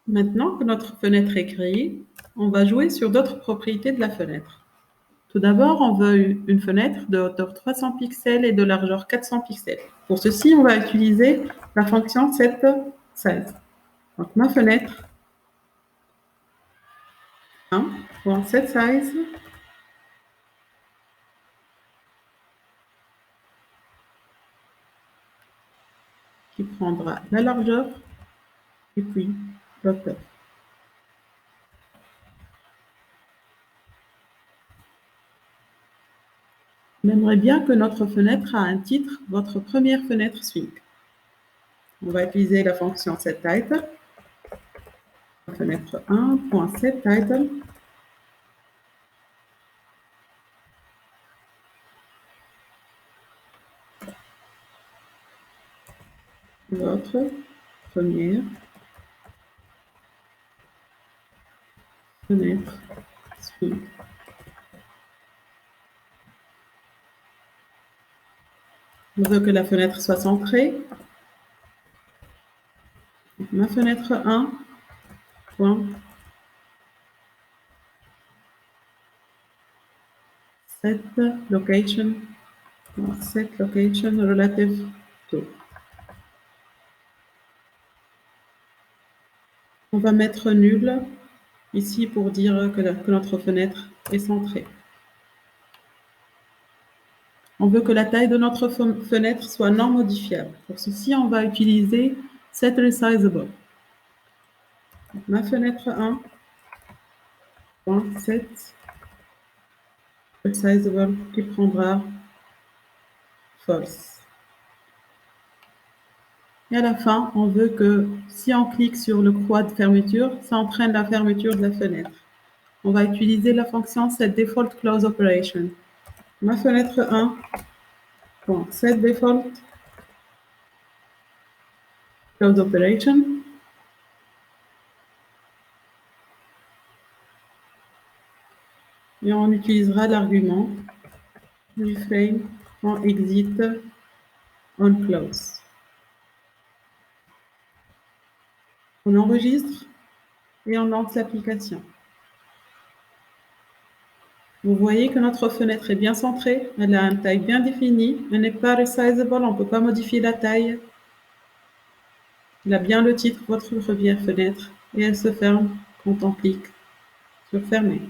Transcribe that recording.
Maintenant que notre fenêtre est créée, on va jouer sur d'autres propriétés de la fenêtre. Tout d'abord, on veut une fenêtre de hauteur 300 pixels et de largeur 400 pixels. Pour ceci, on va utiliser la fonction setSize. Donc, ma fenêtre 1.setSize qui prendra la largeur et puis l'hauteur. On aimerait bien que notre fenêtre a un titre, votre première fenêtre Swing. On va utiliser la fonction setTitle, fenêtre 1.setTitle, votre première fenêtre Swing. On veut que la fenêtre soit centrée. Ma fenêtre 1, point, set location relative to. On va mettre nul ici pour dire que notre fenêtre est centrée. On veut que la taille de notre fenêtre soit non modifiable. Pour ceci, on va utiliser setResizable. Ma fenêtre 1, set resizable qui prendra false. Et à la fin, on veut que si on clique sur le croix de fermeture, ça entraîne la fermeture de la fenêtre. On va utiliser la fonction setDefaultCloseOperation. Ma fenêtre 1, setDefaultCloseOperation. Et on utilisera l'argument reframe.exit onClose. On enregistre et on lance l'application. Vous voyez que notre fenêtre est bien centrée, elle a une taille bien définie, elle n'est pas resizable, on ne peut pas modifier la taille. Elle a bien le titre, votre première fenêtre, et elle se ferme quand on clique sur fermer.